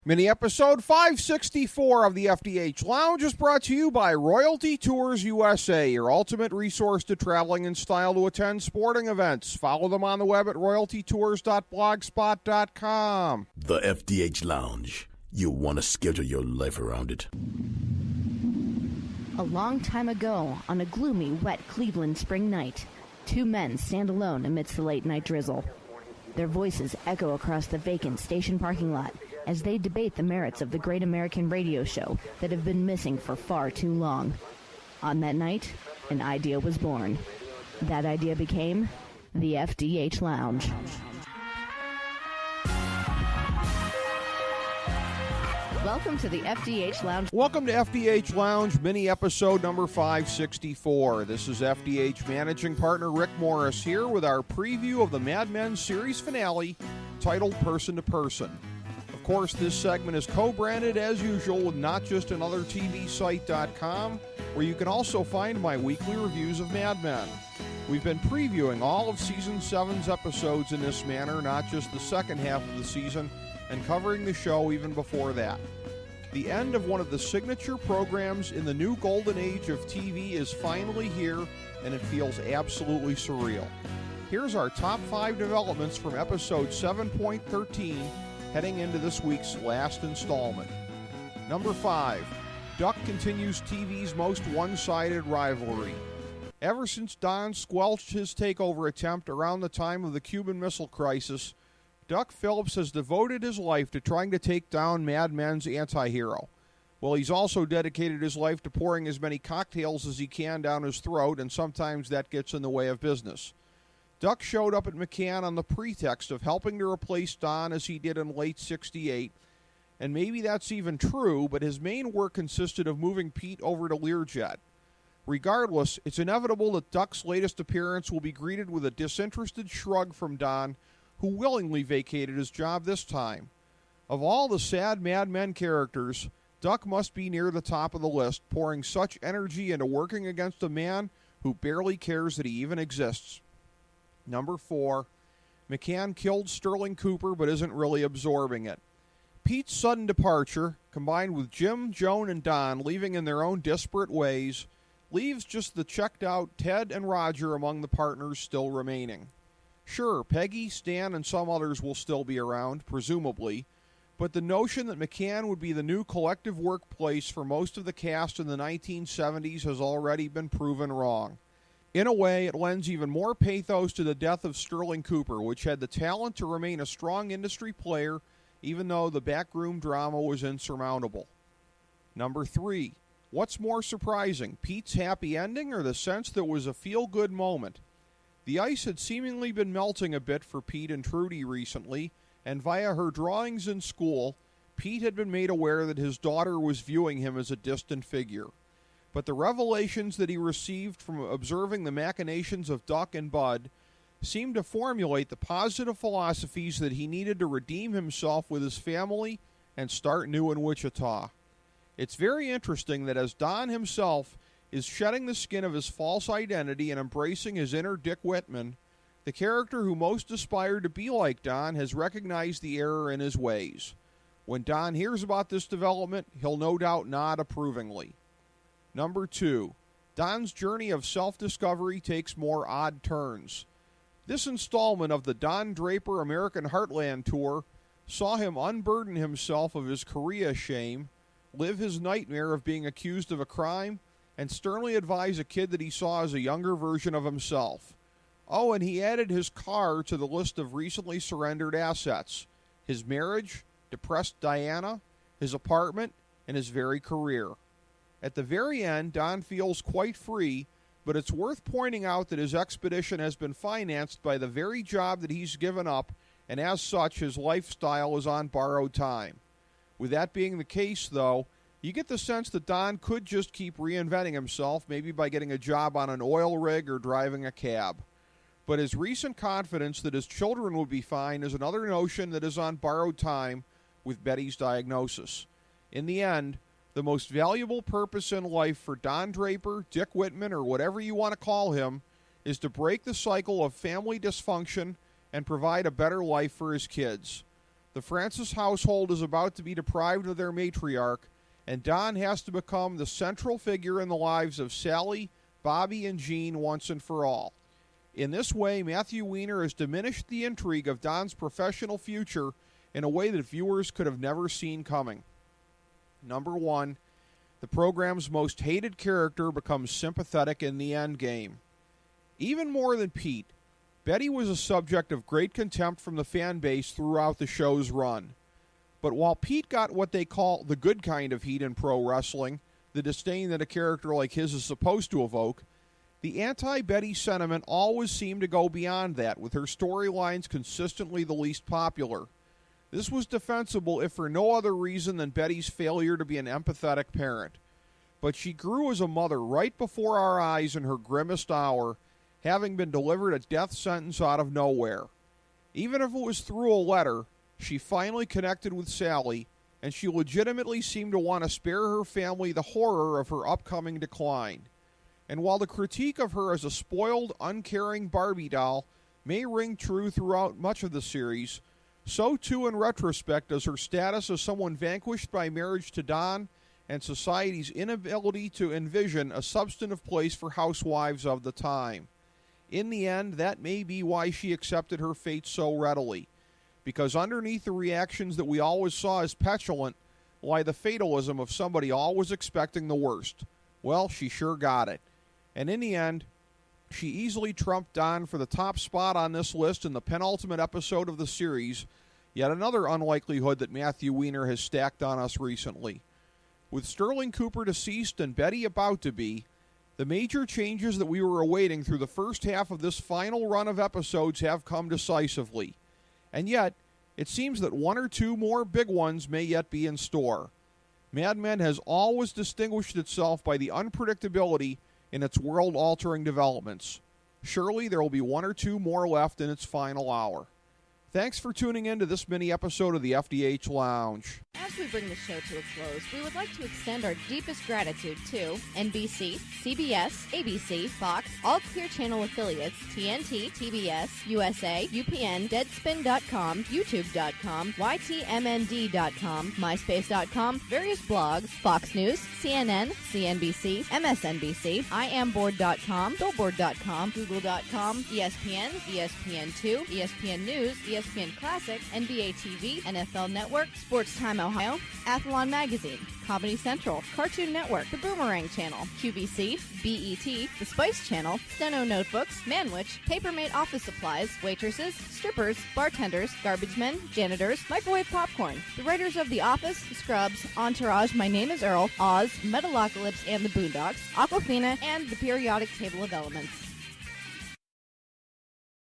Mini episode 564 of the FDH Lounge is brought to you by Royalty Tours USA, your ultimate resource to traveling in style to attend sporting events. Follow them on the web at royaltytours.blogspot.com. The FDH Lounge. You want to schedule your life around it. A long time ago, on a gloomy, wet Cleveland spring night, two men stand alone amidst the late-night drizzle. Their voices echo across the vacant station parking lot as they debate the merits of the great American radio show that have been missing for far too long. On that night, an idea was born. That idea became the FDH Lounge. Welcome to the FDH Lounge. Welcome to FDH Lounge, mini episode number 564. This is FDH managing partner Rick Morris here with our preview of the Mad Men series finale titled Person to Person. Of course, this segment is co-branded as usual with NotJustAnotherTVSite.com, where you can also find my weekly reviews of Mad Men. We've been previewing all of Season 7's episodes in this manner, not just the second half of the season, and covering the show even before that. The end of one of the signature programs in the new golden age of TV is finally here, and it feels absolutely surreal. Here's our top 5 developments from episode 7.13, heading into this week's last installment. Number 5, Duck continues TV's most one-sided rivalry. Ever since Don squelched his takeover attempt around the time of the Cuban Missile Crisis, Duck Phillips has devoted his life to trying to take down Mad Men's anti-hero. Well, he's also dedicated his life to pouring as many cocktails as he can down his throat, and sometimes that gets in the way of business. Duck showed up at McCann on the pretext of helping to replace Don as he did in late '68, and maybe that's even true, but his main work consisted of moving Pete over to Learjet. Regardless, it's inevitable that Duck's latest appearance will be greeted with a disinterested shrug from Don, who willingly vacated his job this time. Of all the sad Mad Men characters, Duck must be near the top of the list, pouring such energy into working against a man who barely cares that he even exists. Number 4, McCann killed Sterling Cooper but isn't really absorbing it. Pete's sudden departure, combined with Jim, Joan, and Don leaving in their own disparate ways, leaves just the checked-out Ted and Roger among the partners still remaining. Sure, Peggy, Stan, and some others will still be around, presumably, but the notion that McCann would be the new collective workplace for most of the cast in the 1970s has already been proven wrong. In a way, it lends even more pathos to the death of Sterling Cooper, which had the talent to remain a strong industry player, even though the backroom drama was insurmountable. Number 3. What's more surprising, Pete's happy ending or the sense that it was a feel-good moment? The ice had seemingly been melting a bit for Pete and Trudy recently, and via her drawings in school, Pete had been made aware that his daughter was viewing him as a distant figure. But the revelations that he received from observing the machinations of Duck and Bud seemed to formulate the positive philosophies that he needed to redeem himself with his family and start new in Wichita. It's very interesting that as Don himself is shedding the skin of his false identity and embracing his inner Dick Whitman, the character who most aspired to be like Don has recognized the error in his ways. When Don hears about this development, he'll no doubt nod approvingly. Number 2, Don's journey of self-discovery takes more odd turns. This installment of the Don Draper American Heartland Tour saw him unburden himself of his Korea shame, live his nightmare of being accused of a crime, and sternly advise a kid that he saw as a younger version of himself. Oh, and he added his car to the list of recently surrendered assets: his marriage, depressed Diana, his apartment, and his very career. At the very end, Don feels quite free, but it's worth pointing out that his expedition has been financed by the very job that he's given up, and as such, his lifestyle is on borrowed time. With that being the case, though, you get the sense that Don could just keep reinventing himself, maybe by getting a job on an oil rig or driving a cab. But his recent confidence that his children will be fine is another notion that is on borrowed time with Betty's diagnosis. In the end, the most valuable purpose in life for Don Draper, Dick Whitman, or whatever you want to call him, is to break the cycle of family dysfunction and provide a better life for his kids. The Francis household is about to be deprived of their matriarch, and Don has to become the central figure in the lives of Sally, Bobby, and Jean once and for all. In this way, Matthew Weiner has diminished the intrigue of Don's professional future in a way that viewers could have never seen coming. Number 1, the program's most hated character becomes sympathetic in the endgame. Even more than Pete, Betty was a subject of great contempt from the fan base throughout the show's run. But while Pete got what they call the good kind of heat in pro wrestling, the disdain that a character like his is supposed to evoke, the anti-Betty sentiment always seemed to go beyond that, with her storylines consistently the least popular. This was defensible if for no other reason than Betty's failure to be an empathetic parent. But she grew as a mother right before our eyes in her grimmest hour, having been delivered a death sentence out of nowhere. Even if it was through a letter, she finally connected with Sally, and she legitimately seemed to want to spare her family the horror of her upcoming decline. And while the critique of her as a spoiled, uncaring Barbie doll may ring true throughout much of the series, so too in retrospect does her status as someone vanquished by marriage to Don and society's inability to envision a substantive place for housewives of the time. In the end, that may be why she accepted her fate so readily, because underneath the reactions that we always saw as petulant lie the fatalism of somebody always expecting the worst. Well, she sure got it. And in the end, she easily trumped Don for the top spot on this list in the penultimate episode of the series, yet another unlikelihood that Matthew Weiner has stacked on us recently. With Sterling Cooper deceased and Betty about to be, the major changes that we were awaiting through the first half of this final run of episodes have come decisively. And yet, it seems that one or two more big ones may yet be in store. Mad Men has always distinguished itself by the unpredictability in its world-altering developments. Surely there will be one or two more left in its final hour. Thanks for tuning in to this mini-episode of the FDH Lounge. As we bring the show to a close, we would like to extend our deepest gratitude to NBC, CBS, ABC, Fox, all Clear Channel affiliates, TNT, TBS, USA, UPN, Deadspin.com, YouTube.com, YTMND.com, MySpace.com, various blogs, Fox News, CNN, CNBC, MSNBC, IamBoard.com, Billboard.com, Google.com, ESPN, ESPN2, ESPN News, ESPN Classic, NBA TV, NFL Network, Sports Time Ohio, Athlon Magazine, Comedy Central, Cartoon Network, The Boomerang Channel, QVC, BET, The Spice Channel, Steno Notebooks, Manwich, Papermate Office Supplies, Waitresses, Strippers, Bartenders, Garbage Men, Janitors, Microwave Popcorn, the writers of The Office, Scrubs, Entourage, My Name is Earl, Oz, Metalocalypse and the Boondocks, Aquafina, and The Periodic Table of Elements.